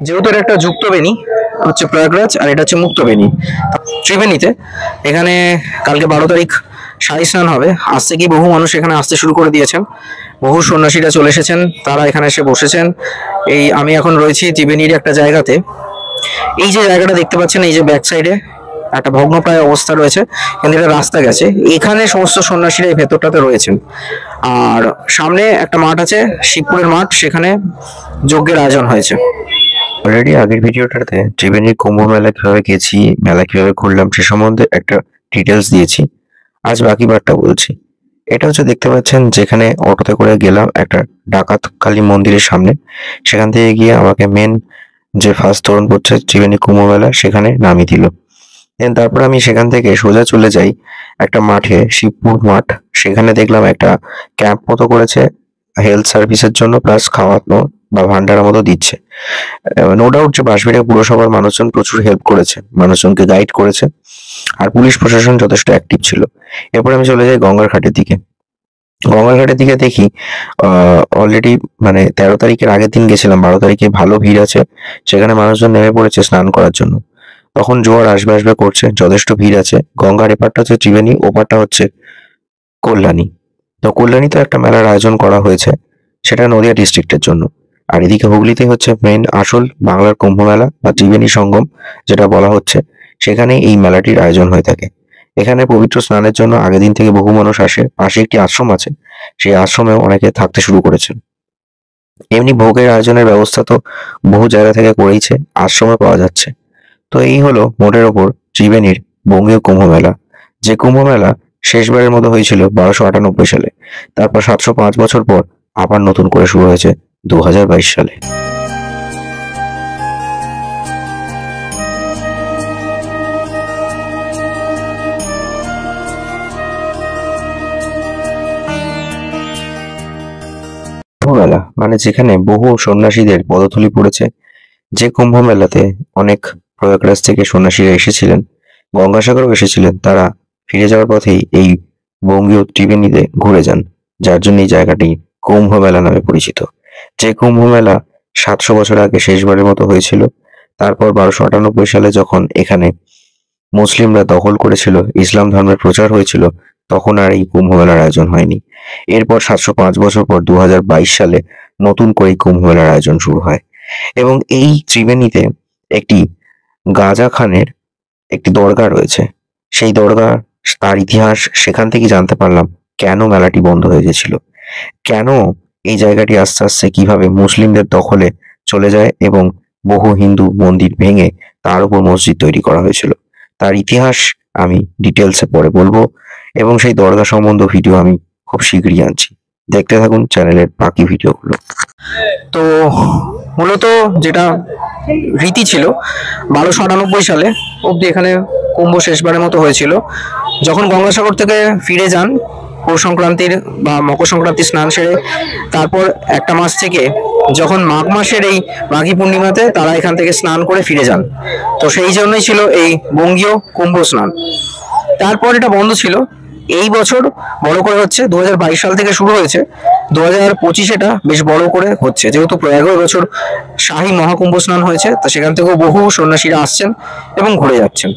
যেহেতু এটা একটা যুক্ত বেনি হচ্ছে প্রয়াগরাজ, আর এটা হচ্ছে মুক্ত বেনি ত্রিবেণীতে। এখানে কালকে 12 তারিখ শাহী স্নান হবে। আজ থেকেই বহু মানুষ এখানে আসতে শুরু করে দিয়েছেন। বহু সন্ন্যাসীরা চলে এসেছেন, তারা এখানে এসে বসেছেন। আমি এখন রয়েছি ত্রিবেণীর একটা জায়গাতে। এই যে জায়গাটা দেখতে পাচ্ছেন, এই যে ব্যাক সাইডে একটা ভগ্নপ্রায় অবস্থা রয়েছে, কিন্তু এটা রাস্তা গেছে। এখানে সমস্ত সন্ন্যাসীরা এই ভেতরটাতে রয়েছেন। আর সামনে একটা মাঠ আছে, শিবপুরের মাঠ, সেখানে যজ্ঞের আয়োজন হয়েছে। অলরেডি আগের ভিডিওটাতে ত্রিবেণীর কুম্ভ মেলা কিভাবে গেছি, মেলা কিভাবে ঘুরলাম সে সম্বন্ধে একটা ডিটেলস দিয়েছি। আজ বাকি বারটা বলছি। এটা হচ্ছে দেখতে পাচ্ছেন, যেখানে অটোতে করে গেলাম একটা ডাকাত কালী মন্দিরের সামনে। সেখান থেকে গিয়ে আমাকে মেন যে ফার্স্ট ধরন পড়ছে ত্রিবেণী কুম্ভ মেলা, সেখানে নামিয়ে দিল। দেন তারপর আমি সেখান থেকে সোজা চলে যাই একটা মাঠে, শিবপুর মাঠ। সেখানে দেখলাম একটা ক্যাম্প মতো করেছে হেলথ সার্ভিসের জন্য, প্লাস খাওয়ানো বা ভান্ডারের মতো দিচ্ছে। নো ডাউট যে বাঁশবেড়িয়া পুরসভার মানুষজন প্রচুর হেল্প করেছে, মানুষজনকে গাইড করেছে, আর পুলিশ প্রশাসন যথেষ্ট অ্যাক্টিভ ছিল। এরপর আমি চলে যাই গঙ্গার ঘাটের দিকে। গঙ্গার ঘাটের দিকে দেখি অলরেডি মানে 13 তারিখের আগের দিন গেছিলাম, 12 তারিখে ভালো ভিড় আছে। সেখানে মানুষজন নেমে পড়েছে স্নান করার জন্য। তখন জোয়ার আসবে আসবে করছে, যথেষ্ট ভিড় আছে। গঙ্গার এপারটা হচ্ছে ত্রিবেণী, ওপারটা হচ্ছে কল্যাণী। তো কল্যাণীতে একটা মেলার আয়োজন করা হয়েছে, সেটা নদিয়া ডিস্ট্রিক্টের জন্য। আর এদিকে হুগলিতে হচ্ছে মেন আসল বাংলার কুম্ভ মেলা বা ত্রিবেণী সঙ্গম যেটা বলা হচ্ছে, সেখানে এই মেলাটির আয়োজন হয়ে থাকে। এখানে পবিত্র স্নানের জন্য আগের দিন থেকে বহু মানুষ আসে। পাশে একটি আশ্রম আছে, সেই আশ্রমেও অনেকে থাকতে শুরু করেছেন। এমনি ভোগের আয়োজনের ব্যবস্থা তো বহু জায়গা থেকে করেইছে, আশ্রমে পাওয়া যাচ্ছে। তো এই হলো মোটের ওপর ত্রিবেণীর বঙ্গীয় কুম্ভ মেলা। যে কুম্ভ মেলা শেষবারের মতো হয়েছিল 1298 সালে, তারপর 705 বছর পর আবার নতুন করে শুরু হয়েছে 2022 সালে। কুম্ভ মেলা মানে যেখানে বহু সন্ন্যাসীদের পদধূলি পড়েছে। যে কুম্ভ মেলাতে অনেক প্রয়াগরাজ থেকে সন্ন্যাসীরা এসেছিলেন, গঙ্গাসাগরও এসেছিলেন, তারা ফিরে যাওয়ার পথেই এই বঙ্গীয় ত্রিবেণীতে ঘুরে যান, যার জন্য এই জায়গাটি কুম্ভ মেলা নামে পরিচিত। যে কুম্ভ মেলা 700 বছর আগে শেষবারের মতো হয়েছিল। তারপর 1298 সালে যখন এখানে মুসলিমরা দখল করেছিল, ইসলাম ধর্মের প্রচার হয়েছিল, তখন আর এই কুম্ভ মেলার আয়োজন হয়নি। এরপর 705 বছর পর 2022 সালে নতুন করে এই কুম্ভ মেলার আয়োজন শুরু হয়। এবং এই ত্রিবেণীতে একটি গাজা খানের একটি দরগা রয়েছে। সেই দরগা, তার ইতিহাস সেখান থেকে জানতে পারলাম কেন মেলাটি বন্ধ হয়ে গেছিল, কেন এই জায়গাটি আস্তে আস্তে কিভাবে মুসলিমদের দখলে চলে যায় এবং বহু হিন্দু মন্দির ভেঙে তার উপর মসজিদ তৈরি করা হয়েছিল। তার ইতিহাস আমি ডিটেলসে পরে বলবো, এবং সেই দরগা সম্বন্ধ ভিডিও আমি খুব শীঘ্রই আনছি। দেখতে থাকুন চ্যানেলের বাকি ভিডিওগুলো। তো মূলত যেটা রীতি ছিল, 1298 সালে অবধি এখানে কুম্ভ শেষবারের মতো হয়েছিল। যখন গঙ্গাসাগর থেকে ফিরে যান পৌষ সংক্রান্তির বা মকর সংক্রান্তির স্নান সেরে, তারপর একটা মাস থেকে যখন মাঘ মাসের এই মাঘী পূর্ণিমাতে তারা এখান থেকে স্নান করে ফিরে যান। তো সেই জন্যই ছিল এই বঙ্গীয় কুম্ভ স্নান। তারপর এটা বন্ধ ছিল। এই বছর বড় করে হচ্ছে, 2022 সাল থেকে শুরু হয়েছে, 2025 এটা বেশ বড় করে হচ্ছে। যেহেতু প্রয়াগে বছর শাহী মহাকুম্ভ স্নান হয়েছে, তো সেখান থেকেও বহু সন্ন্যাসীরা আসছেন এবং ঘুরে যাচ্ছেন।